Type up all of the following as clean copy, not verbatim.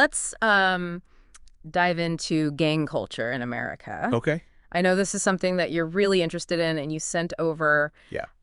Let's dive into gang culture in America. Okay. I know this is something that you're really interested in, and you sent over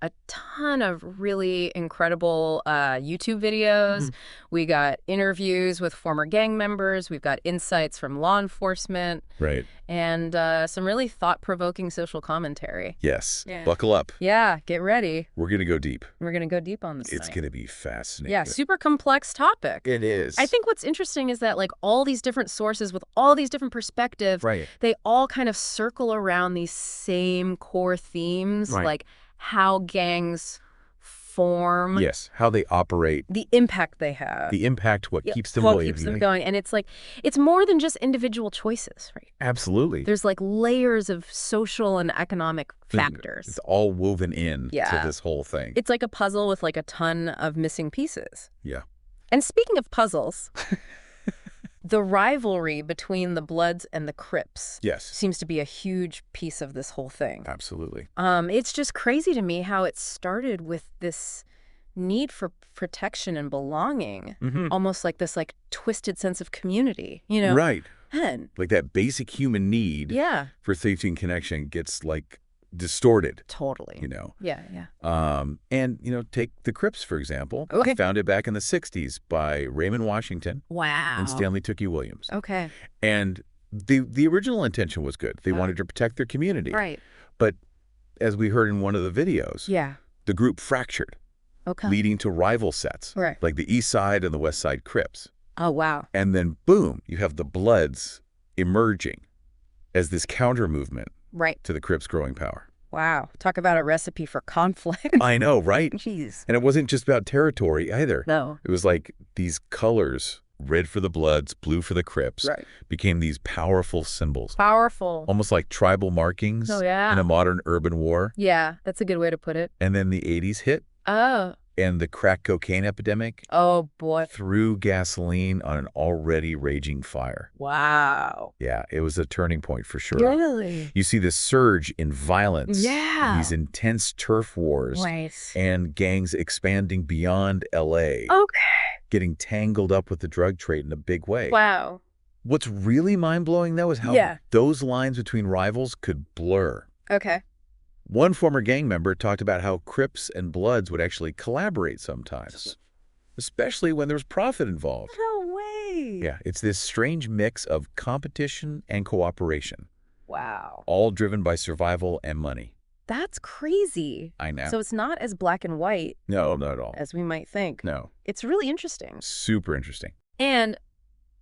a ton of really incredible YouTube videos. We got interviews with former gang members. We've got insights from law enforcement. Right. And some really thought-provoking social commentary. Yes. Yeah. Buckle up. Yeah, get ready. We're going to go deep. We're going to go deep on this It's going to be fascinating. Yeah, super complex topic. It is. I think what's interesting is that like all these different sources with all these different perspectives, they all kind of circle around these same core themes, like how gangs form. Yes, how they operate. The impact they have. The impact, what keeps them going. What keeps them going. And it's like, it's more than just individual choices, right? Absolutely. There's like layers of social and economic factors. It's all woven in to this whole thing. It's like a puzzle with like a ton of missing pieces. Yeah. And speaking of puzzles, the rivalry between the Bloods and the Crips seems to be a huge piece of this whole thing. Absolutely. It's just crazy to me how it started with this need for protection and belonging, almost like this like twisted sense of community, you know? Right. And like that basic human need for safety and connection gets like distorted. Totally. You know? Yeah. And, you know, take the Crips, for example. Founded back in the 60s by Raymond Washington and Stanley Tookie Williams. Okay. And the original intention was good. They wanted to protect their community. Right. But as we heard in one of the videos, the group fractured, leading to rival sets, like the East Side and the West Side Crips. Oh, wow. And then, boom, you have the Bloods emerging as this counter movement to the Crips' growing power. Wow. Talk about a recipe for conflict. I know, right? Jeez. And it wasn't just about territory either. No. It was like these colors, red for the Bloods, blue for the Crips, became these powerful symbols. Powerful. Almost like tribal markings in a modern urban war. Yeah, that's a good way to put it. And then the 80s hit. Oh. And the crack cocaine epidemic threw gasoline on an already raging fire. Wow. Yeah, it was a turning point for sure. Really? You see this surge in violence, these intense turf wars, and gangs expanding beyond L.A., getting tangled up with the drug trade in a big way. Wow. What's really mind-blowing, though, is how those lines between rivals could blur. Okay. One former gang member talked about how Crips and Bloods would actually collaborate sometimes, especially when there was profit involved. No way. Yeah, it's this strange mix of competition and cooperation. Wow. All driven by survival and money. That's crazy. I know. So it's not as black and white. No, not at all. As we might think. No. It's really interesting. Super interesting. And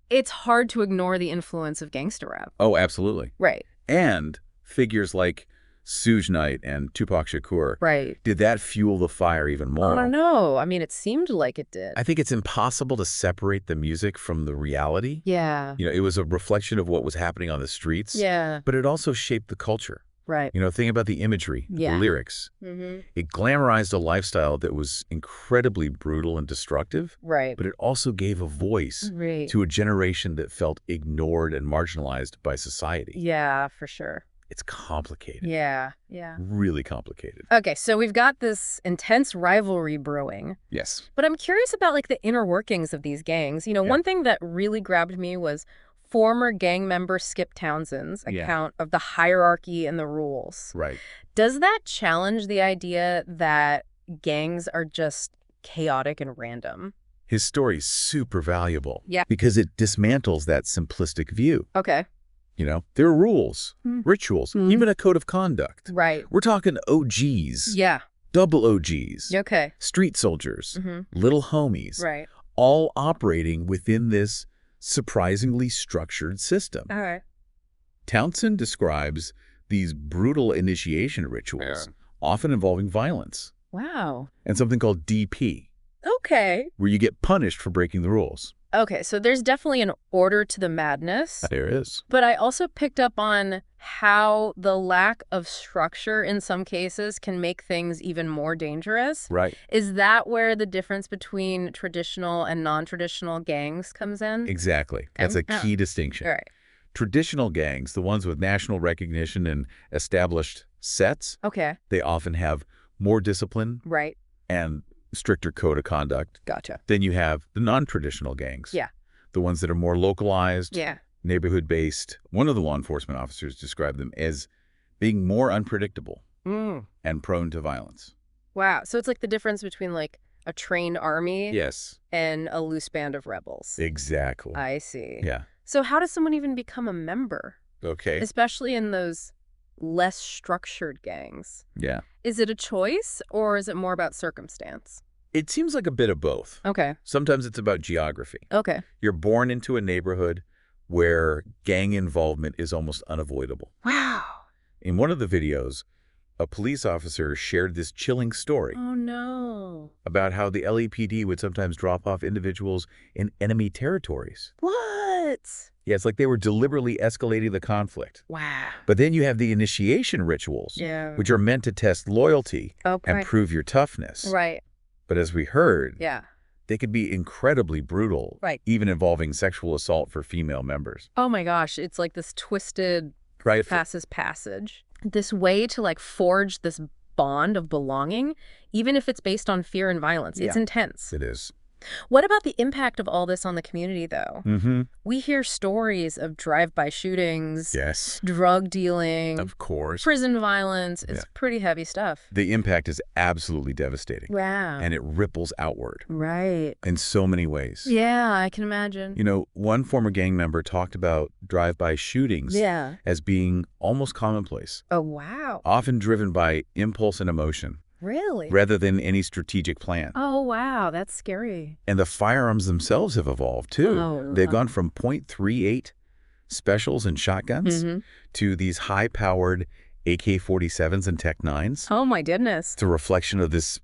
it's hard to ignore the influence of gangster rap. Oh, absolutely. Right. And figures like Suge Knight and Tupac Shakur. Right. Did that fuel the fire even more? I don't know. I mean, it seemed like it did. I think it's impossible to separate the music from the reality. Yeah. You know, it was a reflection of what was happening on the streets. Yeah. But it also shaped the culture. Right. You know, think about the imagery, the lyrics. It glamorized a lifestyle that was incredibly brutal and destructive. Right. But it also gave a voice to a generation that felt ignored and marginalized by society. Yeah, for sure. It's complicated. Yeah. Really complicated. Okay, so we've got this intense rivalry brewing. Yes. But I'm curious about like the inner workings of these gangs. You know, one thing that really grabbed me was former gang member Skip Townsend's account of the hierarchy and the rules. Right. Does that challenge the idea that gangs are just chaotic and random? His story is super valuable. Yeah. Because it dismantles that simplistic view. Okay. You know, there are rules, rituals, even a code of conduct. Right. We're talking OGs. Yeah. Double OGs. Okay. Street soldiers. Little homies. Right. All operating within this surprisingly structured system. All right. Townsend describes these brutal initiation rituals, often involving violence. Wow. And something called DP. Okay. Where you get punished for breaking the rules. Okay, so there's definitely an order to the madness. There is. But I also picked up on how the lack of structure in some cases can make things even more dangerous. Right. Is that where the difference between traditional and non-traditional gangs comes in? Exactly. That's a key distinction. All right. Traditional gangs, the ones with national recognition and established sets, they often have more discipline and stricter code of conduct. Gotcha. Then you have the non-traditional gangs. Yeah. the ones that are more localized, yeah, neighborhood-based. One of the law enforcement officers described them as being more unpredictable and prone to violence. Wow. So it's like the difference between like a trained army Yes. and a loose band of rebels. Exactly. I see. Yeah. So how does someone even become a member? Okay. Especially in those less structured gangs. Yeah. Is it a choice or is it more about circumstance? It seems like a bit of both. Okay. Sometimes it's about geography. Okay. You're born into a neighborhood where gang involvement is almost unavoidable. Wow. In one of the videos, a police officer shared this chilling story. Oh, no. About how the LAPD would sometimes drop off individuals in enemy territories. What? Yeah, it's like they were deliberately escalating the conflict. Wow. But then you have the initiation rituals, which are meant to test loyalty and prove your toughness. Right. But as we heard, yeah, they could be incredibly brutal, even involving sexual assault for female members. Oh my gosh, it's like this twisted fastest passage. This way to like forge this bond of belonging, even if it's based on fear and violence. It's intense. It is. What about the impact of all this on the community, though? Mm-hmm. We hear stories of drive-by shootings, yes, drug dealing, of course, prison violence. It's pretty heavy stuff. The impact is absolutely devastating. Wow. And it ripples outward. Right. In so many ways. Yeah, I can imagine. You know, one former gang member talked about drive-by shootings as being almost commonplace. Oh, wow. Often driven by impulse and emotion. Really? Rather than any strategic plan. Oh, wow. That's scary. And the firearms themselves have evolved, too. Oh, they've gone from .38 specials and shotguns to these high-powered AK-47s and Tech-9s. Oh, my goodness. It's a reflection of this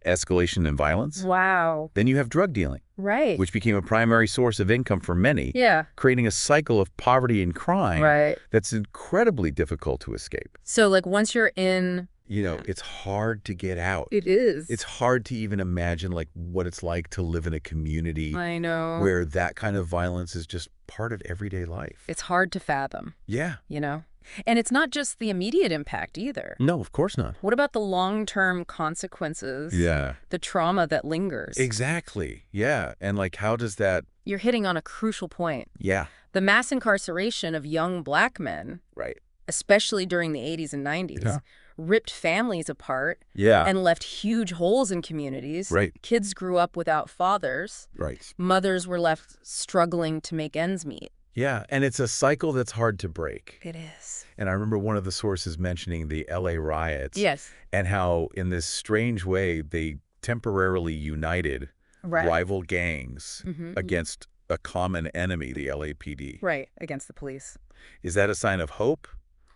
escalation in violence. Wow. Then you have drug dealing. Right. Which became a primary source of income for many. Yeah. Creating a cycle of poverty and crime. Right. That's incredibly difficult to escape. So, like, once you're in... You know, it's hard to get out. It is. It's hard to even imagine, like, what it's like to live in a community I know. where that kind of violence is just part of everyday life. It's hard to fathom. Yeah. You know? And it's not just the immediate impact either. No, of course not. What about the long-term consequences? Yeah. The trauma that lingers? Exactly. Yeah. And, like, how does that... You're hitting on a crucial point. Yeah. The mass incarceration of young black men, right, especially during the 80s and 90s, ripped families apart and left huge holes in communities. Right. Kids grew up without fathers. Right. Mothers were left struggling to make ends meet. Yeah, and it's a cycle that's hard to break. It is. And I remember one of the sources mentioning the LA riots. Yes. And how, in this strange way, they temporarily united rival gangs against a common enemy, the LAPD. Right, against the police. Is that a sign of hope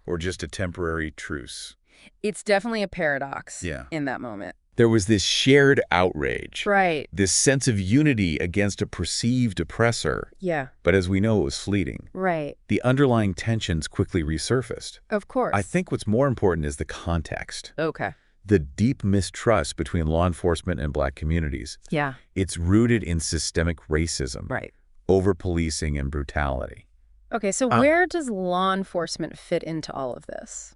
or just a temporary truce? It's definitely a paradox in that moment. There was this shared outrage. Right. This sense of unity against a perceived oppressor. Yeah. But as we know, it was fleeting. Right. The underlying tensions quickly resurfaced. Of course. I think what's more important is the context. Okay. The deep mistrust between law enforcement and black communities. Yeah. It's rooted in systemic racism. Right. Over-policing and brutality. Okay, so where does law enforcement fit into all of this?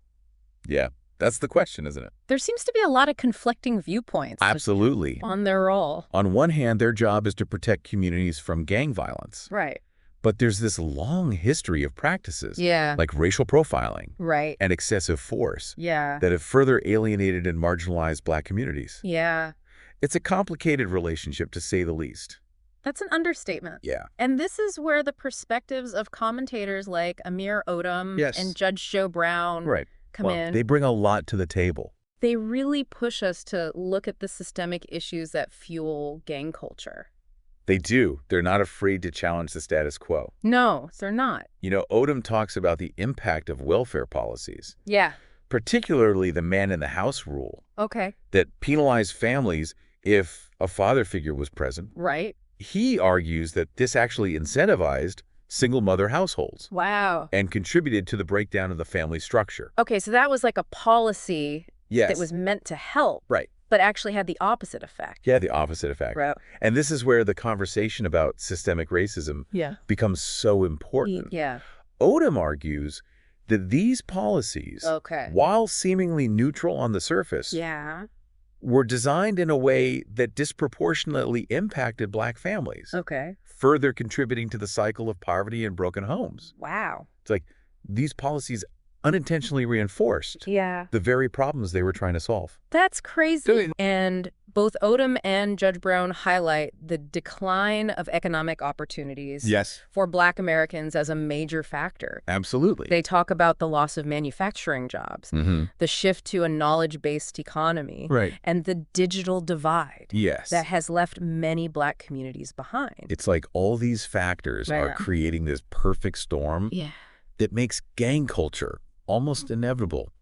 Yeah. That's the question, isn't it? There seems to be a lot of conflicting viewpoints. Absolutely. On their role. On one hand, their job is to protect communities from gang violence. Right. But there's this long history of practices. Yeah. Like racial profiling. Right. And excessive force. Yeah. That have further alienated and marginalized black communities. Yeah. It's a complicated relationship, to say the least. That's an understatement. Yeah. And this is where the perspectives of commentators like Amir Odom and Judge Joe Brown come in. They bring a lot to the table. They really push us to look at the systemic issues that fuel gang culture. They do. They're not afraid to challenge the status quo. No, they're not. You know, Odom talks about the impact of welfare policies. Yeah. Particularly the man-in-the-house rule. Okay. That penalized families if a father figure was present. Right. He argues that this actually incentivized single-mother households. Wow. And contributed to the breakdown of the family structure. Okay, so that was like a policy that was meant to help. Right. But actually had the opposite effect. Yeah, the opposite effect. Right. And this is where the conversation about systemic racism becomes so important. Yeah. Odom argues that these policies, while seemingly neutral on the surface, were designed in a way that disproportionately impacted Black families. Okay. Further contributing to the cycle of poverty and broken homes. Wow. It's like these policies unintentionally reinforced the very problems they were trying to solve. That's crazy. And both Odom and Judge Brown highlight the decline of economic opportunities for Black Americans as a major factor. Absolutely. They talk about the loss of manufacturing jobs, the shift to a knowledge-based economy, and the digital divide that has left many Black communities behind. It's like all these factors are creating this perfect storm that makes gang culture almost inevitable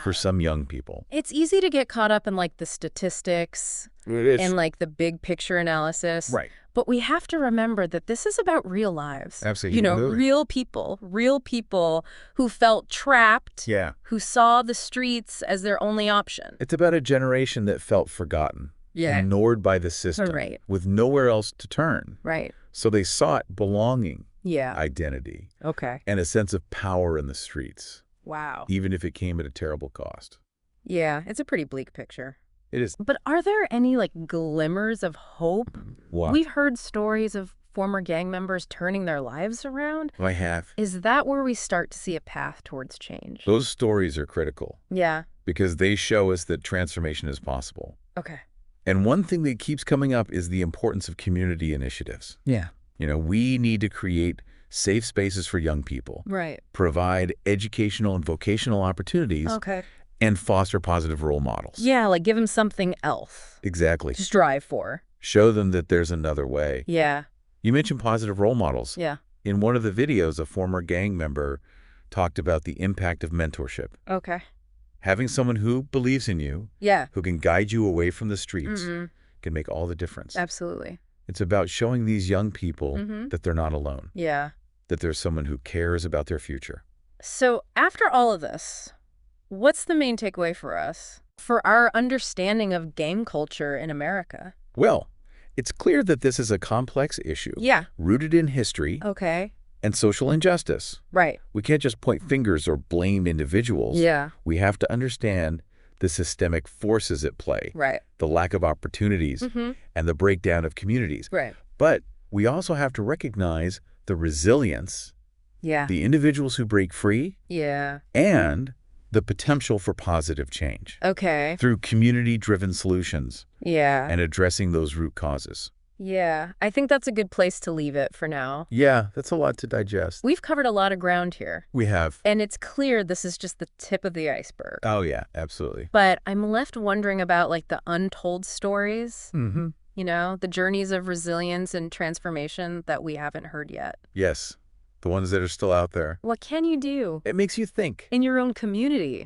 for some young people. It's easy to get caught up in like the statistics and like the big picture analysis. But we have to remember that this is about real lives. Absolutely. You know, real people who felt trapped, who saw the streets as their only option. It's about a generation that felt forgotten, ignored by the system, with nowhere else to turn. So they sought belonging, identity, and a sense of power in the streets. Wow. Even if it came at a terrible cost. Yeah, it's a pretty bleak picture. It is. But are there any, like, glimmers of hope? What? We've heard stories of former gang members turning their lives around. I have. Is that where we start to see a path towards change? Those stories are critical. Yeah. Because they show us that transformation is possible. Okay. And one thing that keeps coming up is the importance of community initiatives. You know, we need to create safe spaces for young people, provide educational and vocational opportunities, and foster positive role models. Yeah, like give them something else. Exactly. To strive for. Show them that there's another way. Yeah. You mentioned positive role models. Yeah. In one of the videos, a former gang member talked about the impact of mentorship. Okay. Having someone who believes in you, who can guide you away from the streets, can make all the difference. Absolutely. It's about showing these young people that they're not alone. Yeah. That there's someone who cares about their future. So after all of this, what's the main takeaway for us for our understanding of gang culture in America? Well, it's clear that this is a complex issue. Rooted in history. And social injustice. We can't just point fingers or blame individuals. We have to understand the systemic forces at play. The lack of opportunities and the breakdown of communities. But we also have to recognize the resilience, the individuals who break free, and the potential for positive change. Through community-driven solutions. And addressing those root causes. I think that's a good place to leave it for now. That's a lot to digest. We've covered a lot of ground here. We have. And it's clear this is just the tip of the iceberg. Oh, yeah, absolutely. But I'm left wondering about, like, the untold stories. You know, the journeys of resilience and transformation that we haven't heard yet. Yes, the ones that are still out there. What can you do? It makes you think. In your own community.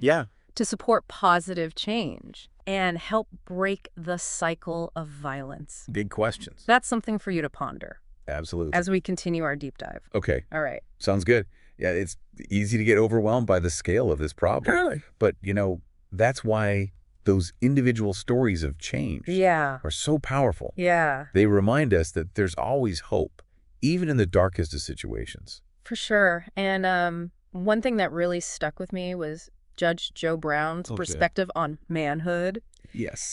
To support positive change and help break the cycle of violence. Big questions. That's something for you to ponder. Absolutely. As we continue our deep dive. Okay. All right. Sounds good. Yeah, it's easy to get overwhelmed by the scale of this problem. But, you know, that's why those individual stories of change are so powerful. They remind us that there's always hope, even in the darkest of situations. For sure. And one thing that really stuck with me was Judge Joe Brown's perspective on manhood.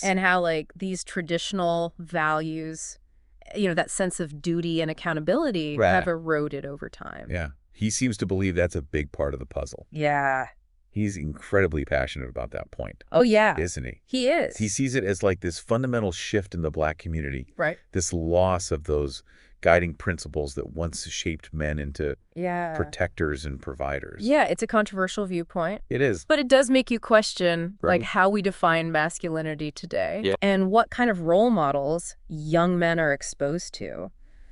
And how, like, these traditional values, you know, that sense of duty and accountability have eroded over time. He seems to believe that's a big part of the puzzle. He's incredibly passionate about that point. Oh, yeah. Isn't he? He is. He sees it as like this fundamental shift in the Black community. This loss of those guiding principles that once shaped men into protectors and providers. It's a controversial viewpoint. It is. But it does make you question like how we define masculinity today and what kind of role models young men are exposed to.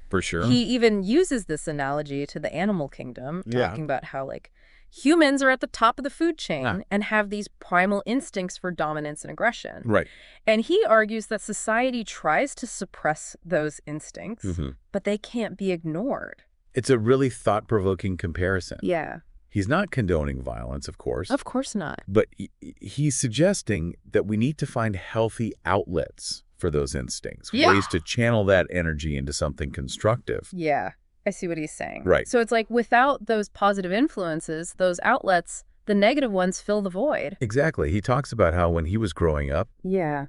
For sure. He even uses this analogy to the animal kingdom, talking about how, like, humans are at the top of the food chain and have these primal instincts for dominance and aggression. And he argues that society tries to suppress those instincts, but they can't be ignored. It's a really thought-provoking comparison. Yeah. He's not condoning violence, of course. Of course not. But he's suggesting that we need to find healthy outlets for those instincts, ways to channel that energy into something constructive. Yeah. I see what he's saying. Right. So it's like without those positive influences, those outlets, The negative ones fill the void. Exactly. He talks about how when he was growing up,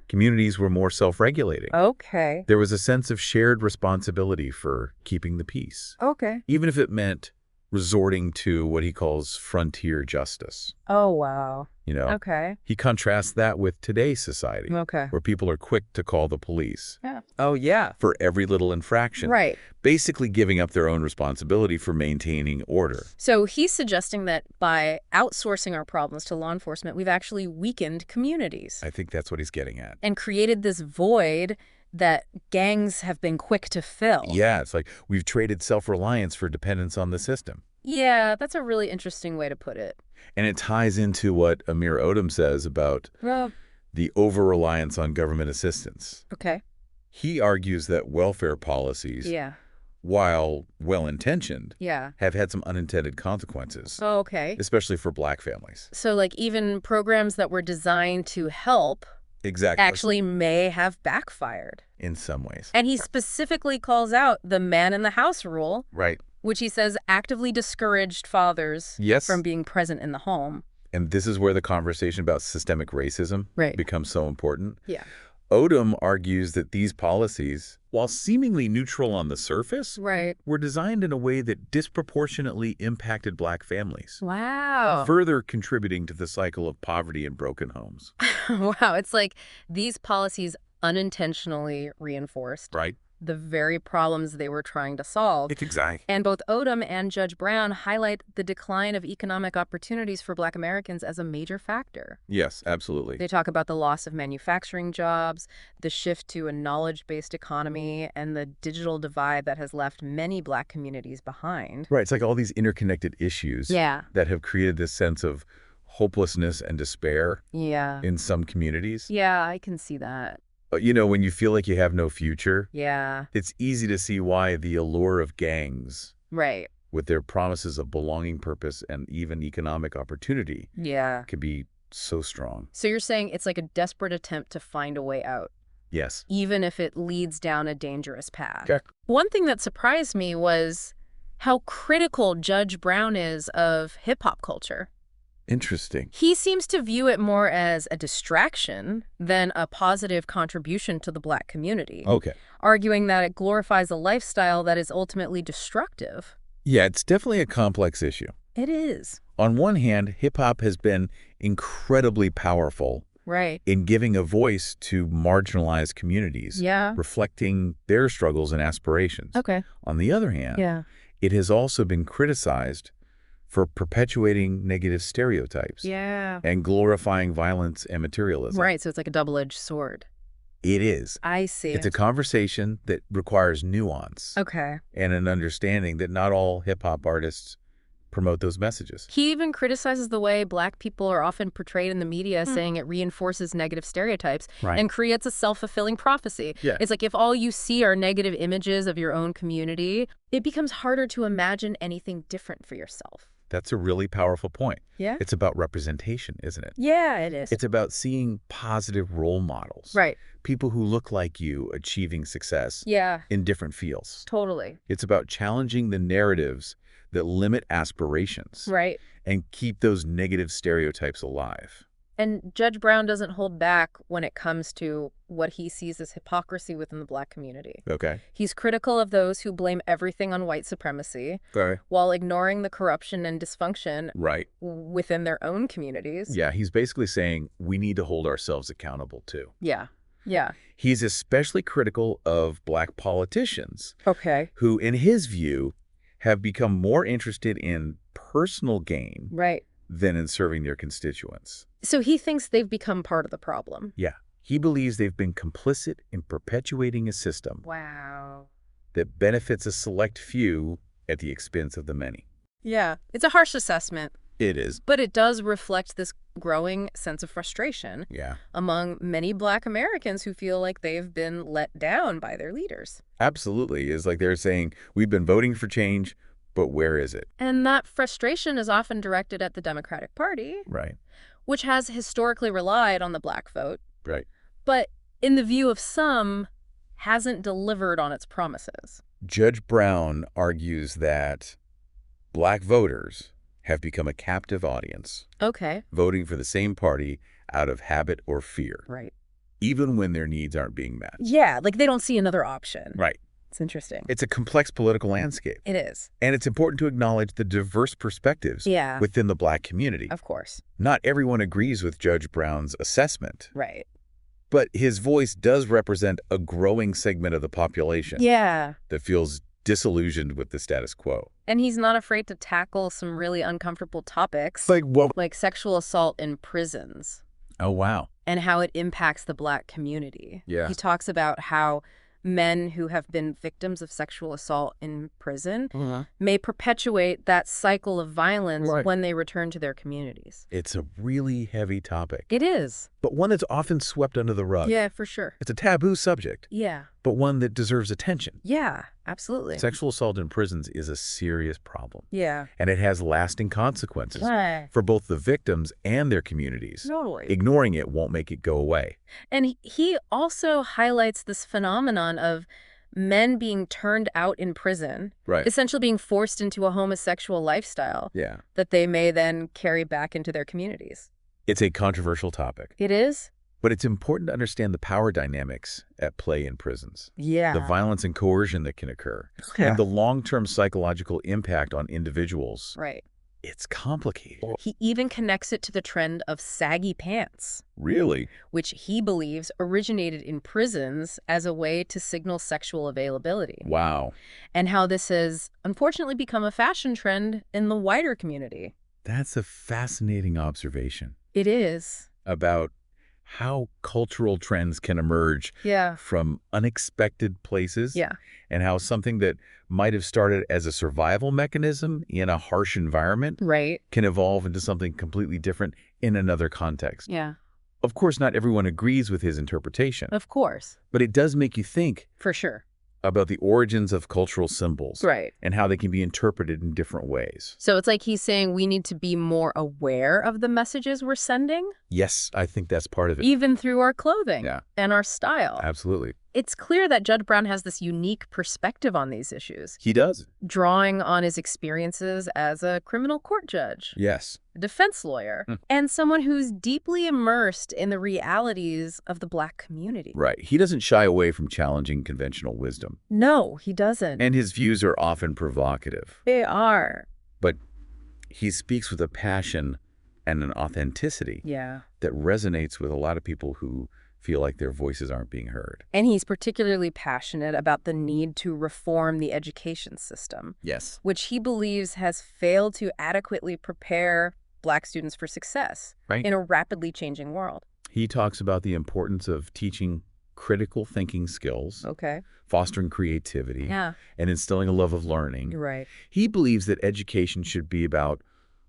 communities were more self-regulating. Okay. There was a sense of shared responsibility for keeping the peace. Okay. Even if it meant resorting to what he calls frontier justice. Oh, wow. Okay. He contrasts that with today's society, where people are quick to call the police. Yeah. Oh, yeah. For every little infraction. Right. Basically giving up their own responsibility for maintaining order. So he's suggesting that by outsourcing our problems to law enforcement, we've actually weakened communities. I think that's what he's getting at. And created this void that gangs have been quick to fill. Yeah, it's like we've traded self-reliance for dependence on the system. Yeah, that's a really interesting way to put it. And it ties into what Amir Odom says about the over-reliance on government assistance. Okay. He argues that welfare policies, while well-intentioned, have had some unintended consequences. Oh, okay. Especially for Black families. So, like, even programs that were designed to help actually may have backfired. In some ways. And he specifically calls out the man-in-the-house rule. Right. Which he says actively discouraged fathers from being present in the home. And this is where the conversation about systemic racism becomes so important. Yeah. Odom argues that these policies, while seemingly neutral on the surface, were designed in a way that disproportionately impacted Black families. Wow. Further contributing to the cycle of poverty and broken homes. Wow. It's like these policies unintentionally reinforced the very problems they were trying to solve. Exactly. And both Odom and Judge Brown highlight the decline of economic opportunities for Black Americans as a major factor. Yes, absolutely. They talk about the loss of manufacturing jobs, the shift to a knowledge-based economy, and the digital divide that has left many Black communities behind. Right. It's like all these interconnected issues that have created this sense of hopelessness and despair in some communities. Yeah, I can see that. When you feel like you have no future, yeah, it's easy to see why the allure of gangs, right, with their promises of belonging, purpose, and even economic opportunity, yeah, could be so strong. So you're saying it's like a desperate attempt to find a way out. Yes. Even if it leads down a dangerous path. Okay. One thing that surprised me was how critical Judge Brown is of hip-hop culture. Interesting. He seems to view it more as a distraction than a positive contribution to the Black community. Okay. Arguing that it glorifies a lifestyle that is ultimately destructive. Yeah, it's definitely a complex issue. It is. On one hand, hip-hop has been incredibly powerful in giving a voice to marginalized communities, reflecting their struggles and aspirations. Okay. On the other hand, it has also been criticized for perpetuating negative stereotypes and glorifying violence and materialism. Right, so it's like a double-edged sword. It is. I see. It's a conversation that requires nuance and an understanding that not all hip-hop artists promote those messages. He even criticizes the way Black people are often portrayed in the media, saying it reinforces negative stereotypes and creates a self-fulfilling prophecy. Yeah. It's like if all you see are negative images of your own community, it becomes harder to imagine anything different for yourself. That's a really powerful point. Yeah. It's about representation, isn't it? Yeah, it is. It's about seeing positive role models. Right. People who look like you achieving success in different fields. Totally. It's about challenging the narratives that limit aspirations and keep those negative stereotypes alive. And Judge Brown doesn't hold back when it comes to what he sees as hypocrisy within the Black community. Okay. He's critical of those who blame everything on white supremacy while ignoring the corruption and dysfunction within their own communities. Yeah, he's basically saying we need to hold ourselves accountable too. Yeah. Yeah. He's especially critical of Black politicians who, in his view, have become more interested in personal gain than in serving their constituents. So he thinks they've become part of the problem. Yeah. He believes they've been complicit in perpetuating a system that benefits a select few at the expense of the many. Yeah. It's a harsh assessment. It is. But it does reflect this growing sense of frustration among many Black Americans who feel like they've been let down by their leaders. Absolutely. It's like they're saying, we've been voting for change, but where is it? And that frustration is often directed at the Democratic Party, which has historically relied on the Black vote, but in the view of some, hasn't delivered on its promises. Judge Brown argues that Black voters have become a captive audience. Okay. Voting for the same party out of habit or fear. Right. Even when their needs aren't being met. Yeah, like they don't see another option. Right. It's interesting. It's a complex political landscape. It is. And it's important to acknowledge the diverse perspectives within the Black community. Of course. Not everyone agrees with Judge Brown's assessment. Right. But his voice does represent a growing segment of the population. Yeah. That feels disillusioned with the status quo. And he's not afraid to tackle some really uncomfortable topics. Like what? Like sexual assault in prisons. Oh, wow. And how it impacts the Black community. Yeah. He talks about how men who have been victims of sexual assault in prison may perpetuate that cycle of violence when they return to their communities. It's a really heavy topic. It is. But one that's often swept under the rug. Yeah, for sure. It's a taboo subject. Yeah. But one that deserves attention. Yeah, absolutely. Sexual assault in prisons is a serious problem. Yeah. And it has lasting consequences for both the victims and their communities. Totally. Ignoring it won't make it go away. And he also highlights this phenomenon of men being turned out in prison, essentially being forced into a homosexual lifestyle that they may then carry back into their communities. It's a controversial topic. It is? But it's important to understand the power dynamics at play in prisons. Yeah. The violence and coercion that can occur. And the long-term psychological impact on individuals. Right. It's complicated. He even connects it to the trend of saggy pants. Really? Which he believes originated in prisons as a way to signal sexual availability. Wow. And how this has unfortunately become a fashion trend in the wider community. That's a fascinating observation. It is. About how cultural trends can emerge from unexpected places. Yeah. And how something that might have started as a survival mechanism in a harsh environment can evolve into something completely different in another context. Yeah. Of course, not everyone agrees with his interpretation. Of course. But it does make you think. For sure. About the origins of cultural symbols. Right. And how they can be interpreted in different ways. So it's like he's saying we need to be more aware of the messages we're sending? Yes, I think that's part of it. Even through our clothing and our style. Absolutely. It's clear that Judge Brown has this unique perspective on these issues. He does. Drawing on his experiences as a criminal court judge. Yes. A defense lawyer. And someone who's deeply immersed in the realities of the Black community. Right. He doesn't shy away from challenging conventional wisdom. No, he doesn't. And his views are often provocative. They are. But he speaks with a passion and an authenticity that resonates with a lot of people who feel like their voices aren't being heard. And he's particularly passionate about the need to reform the education system. Yes. Which he believes has failed to adequately prepare Black students for success in a rapidly changing world. He talks about the importance of teaching critical thinking skills, fostering creativity, and instilling a love of learning. Right. He believes that education should be about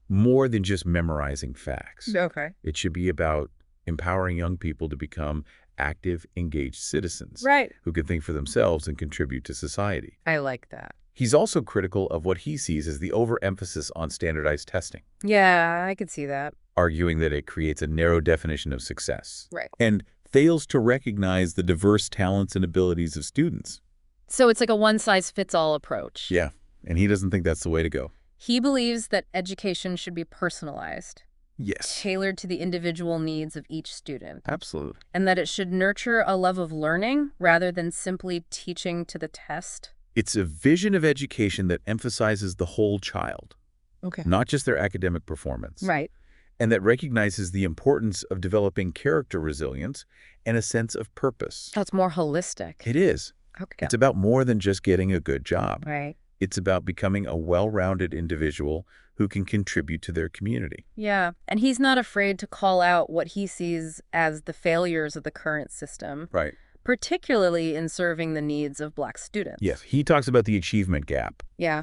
more than just memorizing facts. Okay. It should be about empowering young people to become active, engaged citizens who can think for themselves and contribute to society. I like that. He's also critical of what he sees as the overemphasis on standardized testing. Yeah, I could see that. Arguing that it creates a narrow definition of success. Right. And fails to recognize the diverse talents and abilities of students. So it's like a one-size-fits-all approach. Yeah, and he doesn't think that's the way to go. He believes that education should be personalized. Yes. Tailored to the individual needs of each student. Absolutely. And that it should nurture a love of learning rather than simply teaching to the test. It's a vision of education that emphasizes the whole child. Okay. Not just their academic performance. Right. And that recognizes the importance of developing character resilience and a sense of purpose. Oh, it's more holistic. It is. Okay. It's about more than just getting a good job. Right. It's about becoming a well-rounded individual who can contribute to their community. Yeah. And he's not afraid to call out what he sees as the failures of the current system. Right. Particularly in serving the needs of Black students. Yes. He talks about the achievement gap. Yeah.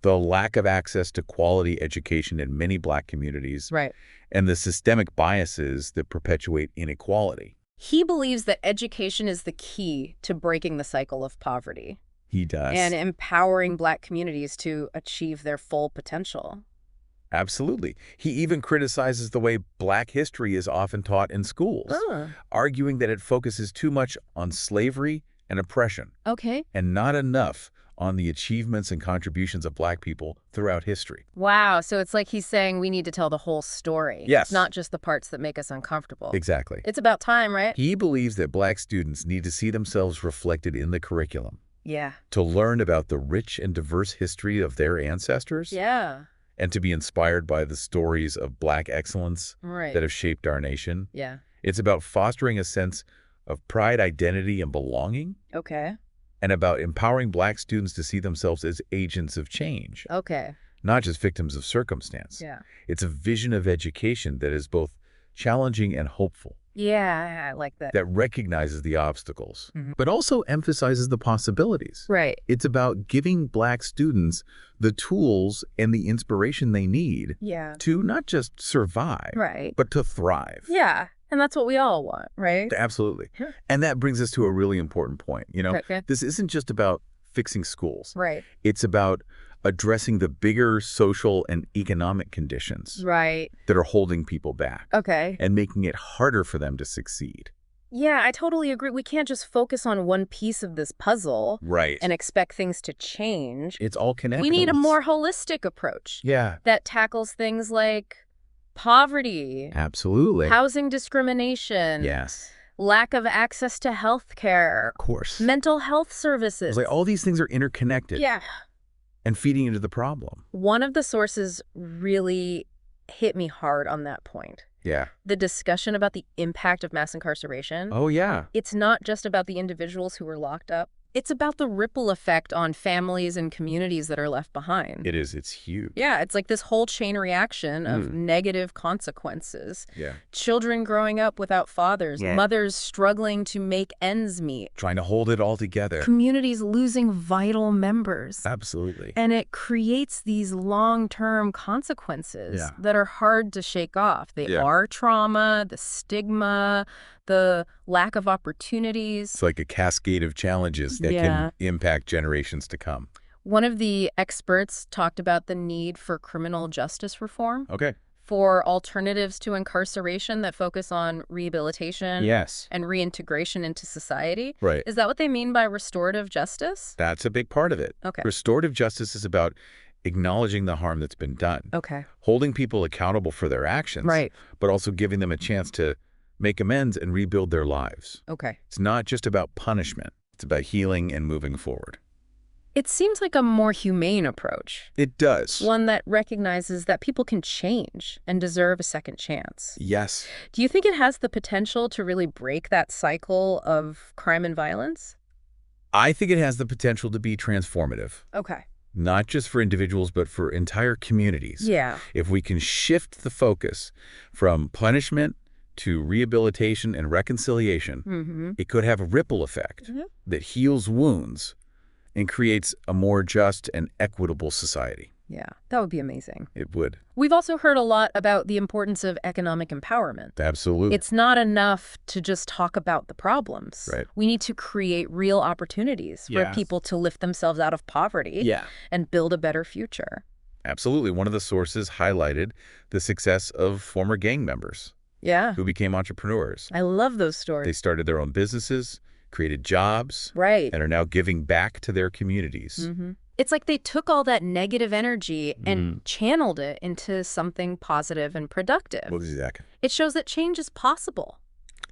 The lack of access to quality education in many Black communities. Right. And the systemic biases that perpetuate inequality. He believes that education is the key to breaking the cycle of poverty. He does. And empowering Black communities to achieve their full potential. Absolutely. He even criticizes the way Black history is often taught in schools, arguing that it focuses too much on slavery and oppression. Okay. And not enough on the achievements and contributions of Black people throughout history. Wow, so it's like he's saying we need to tell the whole story. Yes. Not just the parts that make us uncomfortable. Exactly. It's about time, right? He believes that Black students need to see themselves reflected in the curriculum. Yeah. To learn about the rich and diverse history of their ancestors. Yeah. And to be inspired by the stories of Black excellence that have shaped our nation. Yeah. It's about fostering a sense of pride, identity, and belonging. Okay. And about empowering Black students to see themselves as agents of change. Okay. Not just victims of circumstance. Yeah. It's a vision of education that is both challenging and hopeful. Yeah, I like that. That recognizes the obstacles, but also emphasizes the possibilities. Right. It's about giving Black students the tools and the inspiration they need to not just survive, but to thrive. Yeah. And that's what we all want, right? Absolutely. Sure. And that brings us to a really important point. You know, this isn't just about fixing schools. Right. It's about addressing the bigger social and economic conditions that are holding people back. Okay. And making it harder for them to succeed. Yeah, I totally agree. We can't just focus on one piece of this puzzle and expect things to change. It's all connected. We need a more holistic approach. That tackles things like poverty. Absolutely. Housing discrimination. Yes. Lack of access to health care. Of course. Mental health services. It's like all these things are interconnected. Yeah. And feeding into the problem. One of the sources really hit me hard on that point. Yeah. The discussion about the impact of mass incarceration. Oh, yeah. It's not just about the individuals who were locked up. It's about the ripple effect on families and communities that are left behind. It is. It's huge. Yeah, it's like this whole chain reaction of negative consequences. Yeah. Children growing up without fathers, mothers struggling to make ends meet. Trying to hold it all together. Communities losing vital members. Absolutely. And it creates these long-term consequences that are hard to shake off. They are trauma, the stigma, the lack of opportunities. It's like a cascade of challenges that can impact generations to come. One of the experts talked about the need for criminal justice reform. Okay. For alternatives to incarceration that focus on rehabilitation and reintegration into society. Right. Is that what they mean by restorative justice? That's a big part of it. Okay. Restorative justice is about acknowledging the harm that's been done. Okay. Holding people accountable for their actions. Right. But also giving them a chance to make amends and rebuild their lives. Okay. It's not just about punishment. It's about healing and moving forward. It seems like a more humane approach. It does. One that recognizes that people can change and deserve a second chance. Yes. Do you think it has the potential to really break that cycle of crime and violence? I think it has the potential to be transformative. Okay. Not just for individuals, but for entire communities. Yeah. If we can shift the focus from punishment to rehabilitation and reconciliation, it could have a ripple effect that heals wounds and creates a more just and equitable society. Yeah, that would be amazing. It would. We've also heard a lot about the importance of economic empowerment. Absolutely. It's not enough to just talk about the problems. Right. We need to create real opportunities for people to lift themselves out of poverty and build a better future. Absolutely. One of the sources highlighted the success of former gang members. Yeah. Who became entrepreneurs. I love those stories. They started their own businesses, created jobs, and are now giving back to their communities. It's like they took all that negative energy and channeled it into something positive and productive. Well, exactly. It shows that change is possible.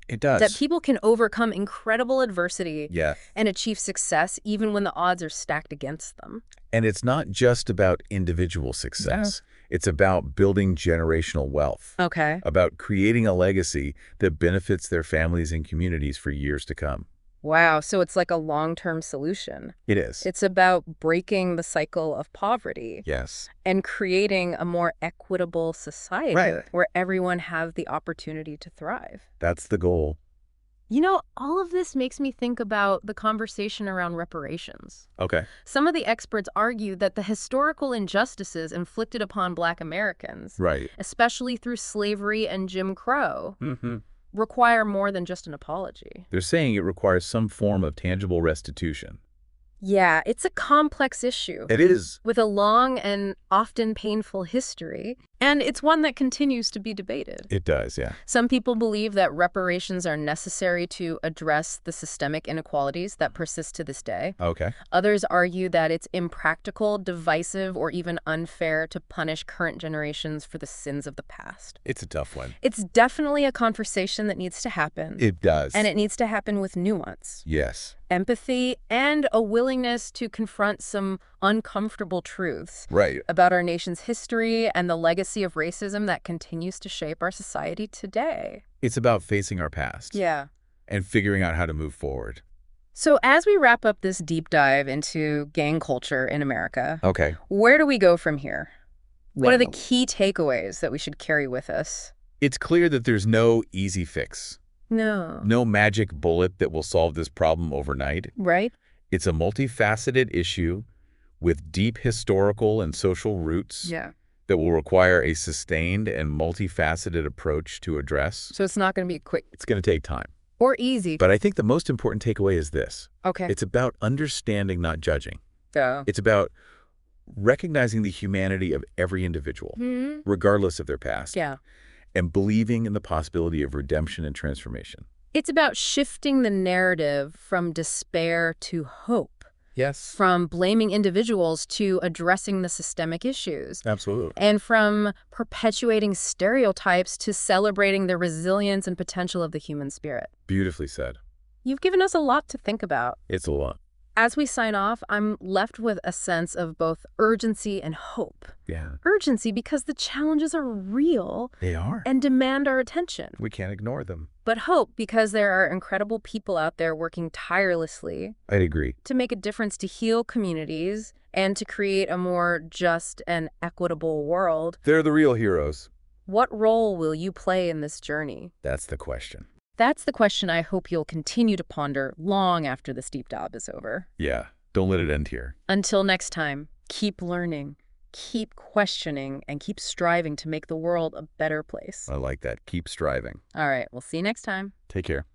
It does. That people can overcome incredible adversity Yeah. and achieve success even when the odds are stacked against them. And it's not just about individual success. It's about building generational wealth. Okay. About creating a legacy that benefits their families and communities for years to come. Wow, so it's like a long-term solution. It is. It's about breaking the cycle of poverty. Yes. And creating a more equitable society where everyone has the opportunity to thrive. That's the goal. You know, all of this makes me think about the conversation around reparations. Okay. Some of the experts argue that the historical injustices inflicted upon Black Americans, especially through slavery and Jim Crow, require more than just an apology. They're saying it requires some form of tangible restitution. Yeah, it's a complex issue. It is. With a long and often painful history, and it's one that continues to be debated. It does, yeah. Some people believe that reparations are necessary to address the systemic inequalities that persist to this day. Okay. Others argue that it's impractical, divisive, or even unfair to punish current generations for the sins of the past. It's a tough one. It's definitely a conversation that needs to happen. It does. And it needs to happen with nuance. Yes. Empathy, and a willingness to confront some uncomfortable truths about our nation's history and the legacy of racism that continues to shape our society today. It's about facing our past. Yeah. And figuring out how to move forward. So as we wrap up this deep dive into gang culture in America, okay, where do we go from here? What are the key takeaways that we should carry with us? It's clear that there's no easy fix. No magic bullet that will solve this problem overnight. Right. It's a multifaceted issue with deep historical and social roots that will require a sustained and multifaceted approach to address. So it's not going to be quick. It's going to take time. Or easy. But I think the most important takeaway is this. Okay. It's about understanding, not judging. Yeah. It's about recognizing the humanity of every individual, regardless of their past. Yeah. And believing in the possibility of redemption and transformation. It's about shifting the narrative from despair to hope. Yes. From blaming individuals to addressing the systemic issues. Absolutely. And from perpetuating stereotypes to celebrating the resilience and potential of the human spirit. Beautifully said. You've given us a lot to think about. It's a lot. As we sign off, I'm left with a sense of both urgency and hope. Yeah. Urgency because the challenges are real. They are. And demand our attention. We can't ignore them. But hope because there are incredible people out there working tirelessly. I'd agree. To make a difference, to heal communities, and to create a more just and equitable world. They're the real heroes. What role will you play in this journey? That's the question. That's the question I hope you'll continue to ponder long after this deep dive is over. Yeah, don't let it end here. Until next time, keep learning, keep questioning, and keep striving to make the world a better place. I like that. Keep striving. All right, we'll see you next time. Take care.